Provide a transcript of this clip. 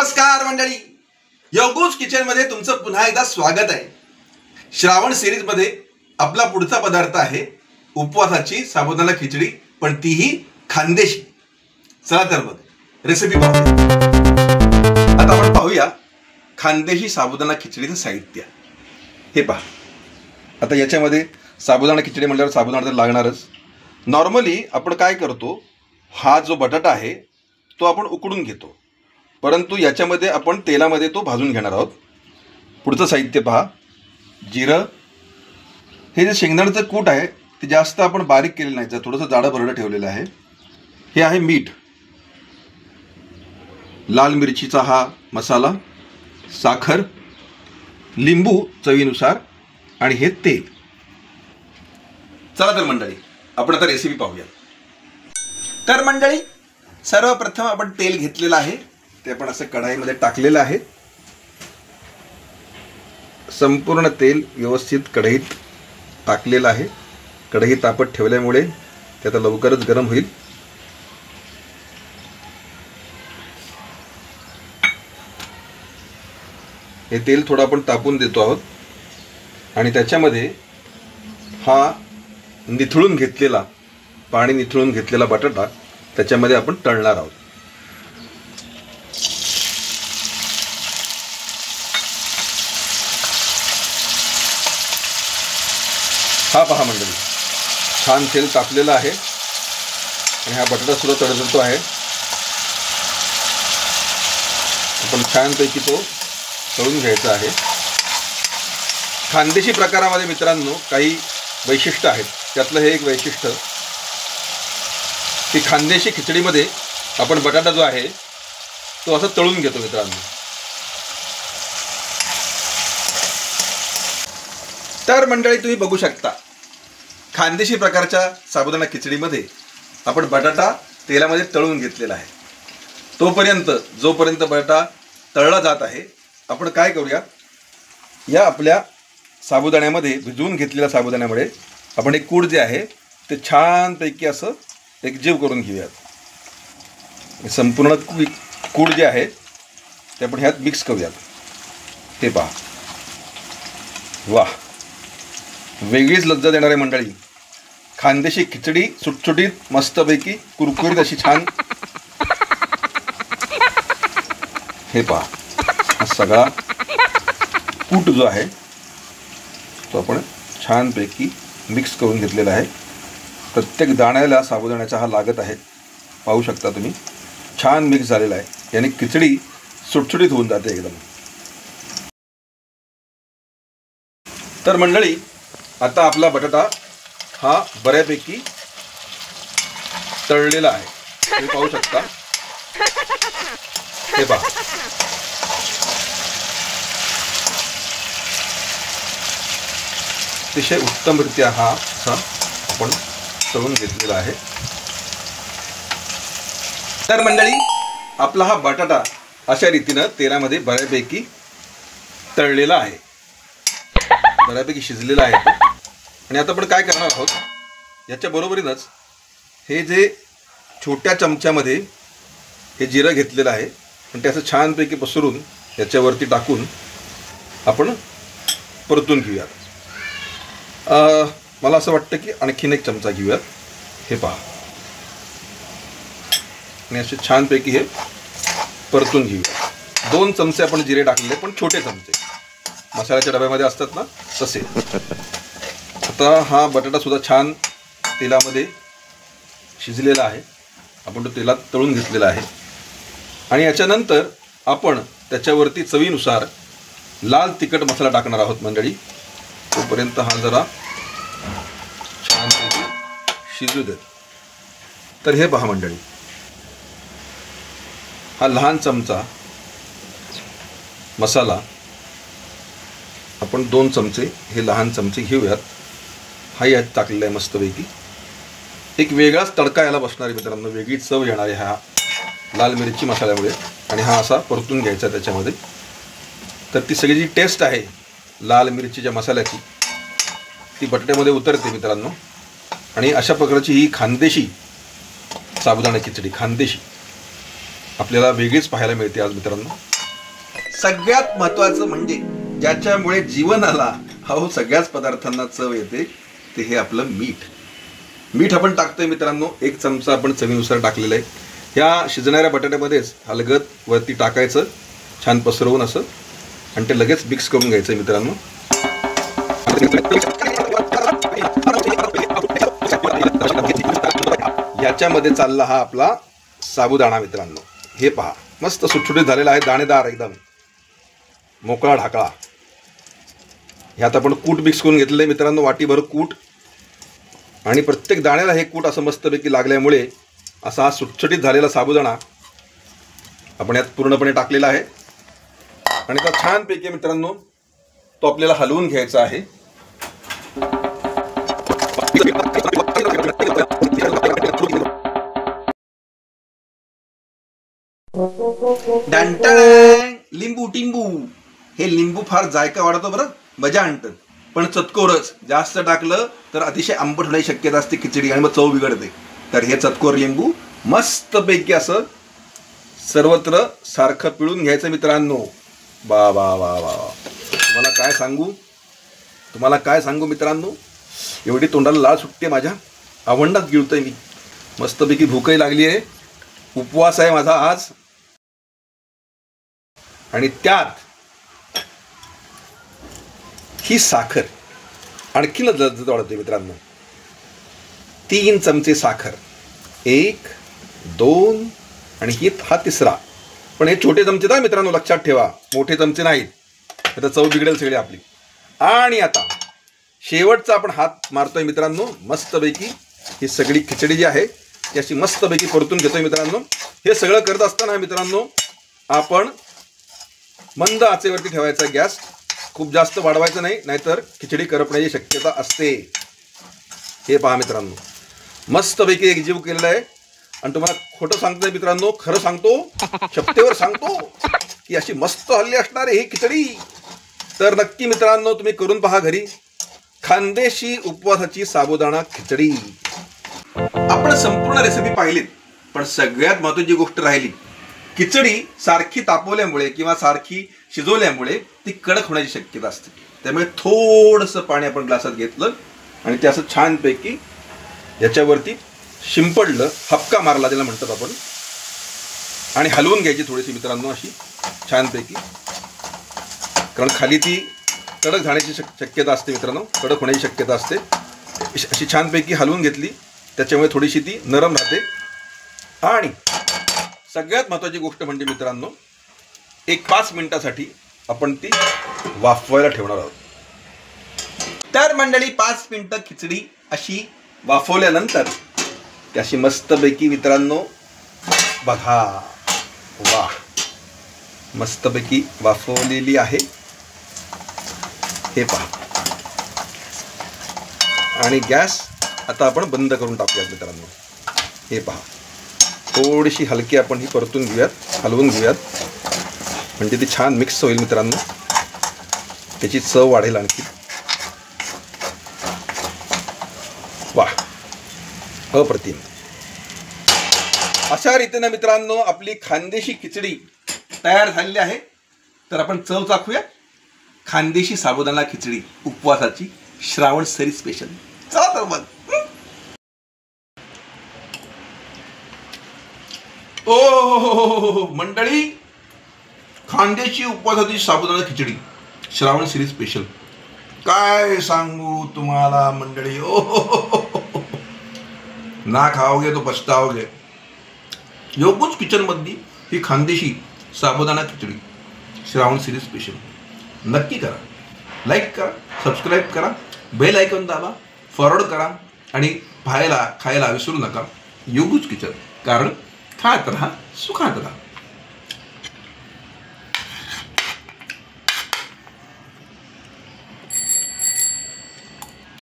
नमस्कार मंडळी, योगूज किचन मध्ये तुमचं पुन्हा एकदा स्वागत आहे। श्रावण सिरीज मध्ये आपला पुढचा पदार्थ आहे उपवासाची साबुदाणा खिचडी, पण तीही खानदेशी। चला तर मग रेसिपी पाहूया। आता आपण पाहूया खानदेशी साबुदाणा खिचडीचं साहित्य। हे पहा, आता याच्यामध्ये साबुदाणा खिचडी म्हटल्यावर साबुदाणा तर लागणारच। नॉर्मली आपण काय करतो, हा जो बटाटा आहे तो आपण उकडून घेतो, परंतु याच्यामध्ये आपण तेलामध्ये तो भाजून घेणार आहोत। पुढचं साहित्य पहा, जिरं, हे जे शेंगदाण्याचं कूट आहे ते जास्त आपण बारीक केलेलं नाही, थोडंसं जाडं भरडं ठेवलेलं आहे। हे आहे मीठ, लाल मिरचीचा हा मसाला, साखर, लिंबू चवीनुसार, आणि हे तेल। चला तर मंडळी आपण आता रेसिपी पाहूया। तर मंडळी सर्वप्रथम आपण तेल घेतलेलं आहे, ते आपण असं कढाईमध्ये टाकलेलं आहे। संपूर्ण तेल व्यवस्थित कढईत टाकलेलं आहे। कढई तापत ठेवल्यामुळे ते आता लवकरच गरम होईल। हे तेल थोडं आपण तापून देतो आहोत आणि त्याच्यामध्ये हा निथळून घेतलेला, पाणी निथळून घेतलेला बटाटा त्याच्यामध्ये आपण तळणार आहोत। हा पहा मंडळी, छान तेल तापलेलं आहे आणि हा बटाटा सुद्धा तळतळतो आहे। आपण छानपैकी तो तळून घ्यायचा आहे। खानदेशी प्रकारामध्ये मित्रांनो काही वैशिष्ट्य आहेत, त्यातलं हे एक वैशिष्ट्य की खानदेशी खिचडीमध्ये आपण बटाटा जो आहे तो असं तळून घेतो मित्रांनो। तर मंडळी तुम्ही बघू शकता, खानदेशी प्रकारच्या साबुदाणा खिचडीमध्ये आपण बटाटा तेलामध्ये तळून घेतलेला आहे। जोपर्यंत बटाटा तळला जात आहे, आपण काय करूया, या आपल्या साबुदाण्यामध्ये, भिजवून घेतलेल्या साबुदाण्यामध्ये आपण एक कूड जे आहे ते छानपैकी असं एकजीव करून घेऊयात। संपूर्ण कूड जे आहे ते आपण ह्यात मिक्स करूयात। हे पहा, वाह, वेगळीच लज्जत देणारे मंडळी। खानदेशी खिचडी सुटसुटीत मस्तपैकी कुरकुरीत अशी छान। हे पहा, हा सगळा कूट जो आहे तो आपण छानपैकी मिक्स करून घेतलेला आहे। प्रत्येक दाण्याला साबुदाण्याचा हा लागत आहे, पाहू शकता तुम्ही। छान मिक्स झालेला आहे, याने खिचडी सुटसुटीत होऊन जाते एकदम। तर मंडळी आता आपला बटाटा हा बऱ्यापैकी तळलेला आहे, तुम्ही पाहू शकता। हे पहा, अतिशय उत्तमरित्या हा असा आपण तळून घेतलेला आहे। तर मंडळी आपला हा बटाटा अशा रीतीनं तेलामध्ये बऱ्यापैकी तळलेला आहे, बऱ्यापैकी शिजलेला आहे तो। आणि आता आपण काय करणार आहोत, याच्या बरोबरीनच हे जे छोट्या चमच्यामध्ये हे जिरं घेतलेलं आहे, पण ते असं छानपैकी पसरून याच्यावरती टाकून आपण परतून घेऊयात। मला असं वाटतं की आणखीन एक चमचा घेऊयात। हे पहा, आणि असे छानपैकी हे परतून घेऊयात। 2 चमचे आपण जिरे टाकलेले, पण छोटे चमचे, मसाल्याच्या डब्यामध्ये असतात ना तसे। आता हा बटाटा सुद्धा छान तेलामध्ये शिजलेला आहे, आपण तो तेलात तळून घेतलेला आहे। आणि याच्यानंतर आपण त्याच्यावरती चवीनुसार लाल तिखट मसाला टाकणार आहोत मंडळी। तोपर्यंत हा जरा छानपैकी शिजू देत। तर हे पहा मंडळी, हा लहान चमचा मसाला आपण 2 चमचे हे लहान चमचे घेऊयात। हा यात टाकलेला आहे मस्तपैकी। एक वेगळाच तडका याला बसणार आहे मित्रांनो, वेगळी चव येणार आहे ह्या लाल मिरची मसाल्यामुळे। आणि हा असा परतून घ्यायचा त्याच्यामध्ये, तर ती सगळी जी टेस्ट आहे लाल मिरचीच्या मसाल्याची ती बटाट्यामध्ये उतरते मित्रांनो। आणि अशा प्रकारची ही खानदेशी साबुदाणा खिचडी, खानदेशी, आपल्याला वेगळीच पाहायला मिळते आज मित्रांनो। सगळ्यात महत्वाचं म्हणजे ज्याच्यामुळे जीवनाला सगळ्याच पदार्थांना चव येते ते हे आपलं मीठ. मीठ आपण टाकतोय मित्रांनो, 1 चमचा आपण चवीनुसार टाकलेलं आहे. ह्या शिजणाऱ्या बटाट्यामध्येच हलगत वरती टाकायचं, छान पसरवून असं, आणि ते लगेच मिक्स करून घ्यायचं मित्रांनो. याच्यामध्ये चालला हा आपला साबुदाणा मित्रांनो. हे पहा, मस्त सुटसुटीत झालेला आहे, दाणेदार एकदम, मोकळा ढाकळा. ह्यात आपण कूट मिक्स करून घेतलेलं आहे मित्रांनो, वाटीभर कूट, आणि प्रत्येक दाण्याला हे कूट असं मस्तपैकी लागल्यामुळे असा हा सुटसुटीत झालेला साबुदाणा आपण यात पूर्णपणे टाकलेला आहे. आणि तो छानपैकी मित्रांनो तो आपल्याला हलवून घ्यायचा आहे. लिंबू टिंबू, हे लिंबू फार जायका वाढवतो बरं, मजा आणतं, पण चतकोरच. जास्त टाकलं तर अतिशय आंबट होण्याची शक्यता असते खिचडी, आणि मग चव बिघडते. तर हे चतकोर लिंबू मस्तपैकी असं सर्वत्र सारखं पिळून घ्यायचं मित्रांनो. वा वा वा वा, तुम्हाला काय सांगू मित्रांनो, एवढी तोंडाला लाळ सुटते माझ्या, आवंडात गिळतोय मी. मस्तपैकी भूकही लागली आहे, उपवास आहे माझा आज, आणि त्यात ही साखर आणखीन लज्जत वाढते मित्रांनो. 3 चमचे साखर, 1 2 आणि हा तिसरा. पण हे छोटे चमचे ना मित्रांनो, लक्षात ठेवा, मोठे चमचे नाहीत, आता चव बिघडेल सगळी आपली. आणि आता शेवटचा आपण हात मारतोय मित्रांनो, मस्तपैकी ही सगळी खिचडी जी आहे ती अशी मस्तपैकी परतून घेतोय मित्रांनो. हे सगळं करत असताना मित्रांनो आपण मंद आचेवरती ठेवायचा गॅस, खूप जास्त वाढवायचं नाही, नाहीतर खिचडी करपण्याची शक्यता असते. हे पहा मित्रांनो, मस्तपैकी एकजीव केलेला आहे. आणि तुम्हाला खोटं सांगतोय मित्रांनो, खरं सांगतो, शपथेवर सांगतो की अशी मस्त हल्ली असणार आहे ही खिचडी. तर नक्की मित्रांनो तुम्ही करून पहा घरी, खानदेशी उपवासाची साबुदाणा खिचडी. आपण संपूर्ण रेसिपी पाहिलीत, पण सगळ्यात महत्त्वाची गोष्ट राहिली, खिचडी सारखी तापवल्यामुळे किंवा सारखी शिजवल्यामुळे ती कडक होण्याची शक्यता असते. त्यामुळे थोडंसं पाणी आपण ग्लासात घेतलं आणि ते असं छानपैकी याच्यावरती शिंपडलं, हपका मारला त्याला म्हणतात आपण, आणि हलवून घ्यायची थोडीशी मित्रांनो अशी छानपैकी, कारण खाली ती कडक जाण्याची शक्यता असते मित्रांनो, कडक होण्याची शक्यता असते. अशी छानपैकी हलवून घेतली, त्याच्यामुळे थोडीशी ती नरम राहते. आणि सगळ्यात महत्त्वाची गोष्ट म्हणजे मित्रांनो, एक 5 मिनिटासाठी आपण ती वाफवायला ठेवणार आहोत. तर मंडळी 5 मिनिटं खिचडी अशी वाफवल्यानंतर ती अशी मस्तपैकी मित्रांनो बघा, वा, मस्तपैकी वाफवलेली आहे. हे पहा, आणि गॅस आता आपण बंद करून टाकूयात मित्रांनो. हे पहा, थोडीशी हलकी आपण ही परतून घेऊयात, हलवून घेऊयात, म्हणजे ती छान मिक्स होईल मित्रांनो, त्याची चव वाढेल आणखी. वा, अप्रतिम. अशा रीतीने मित्रांनो आपली खानदेशी खिचडी तयार झालेली आहे. तर आपण चव चाखूया. खानदेशी साबुदाणा खिचडी उपवासाची, श्रावण सरी स्पेशल. चला तर मग. ओ मंडळी, खानदेशी उपवासाची साबुदाणा खिचडी श्रावण सिरीज स्पेशल, काय सांगू तुम्हाला मंडळी. ओ ना खाओगे तो पछताओगे. योगूच किचन मधली ही खानदेशी साबुदाणा खिचडी श्रावण सिरीज स्पेशल नक्की करा. लाईक करा, सबस्क्राईब करा, बेल आयकॉन दाबा, फॉरवर्ड करा, आणि खायला विसरू नका योगूच किचन. कारण खात राहा, सुखात राहा.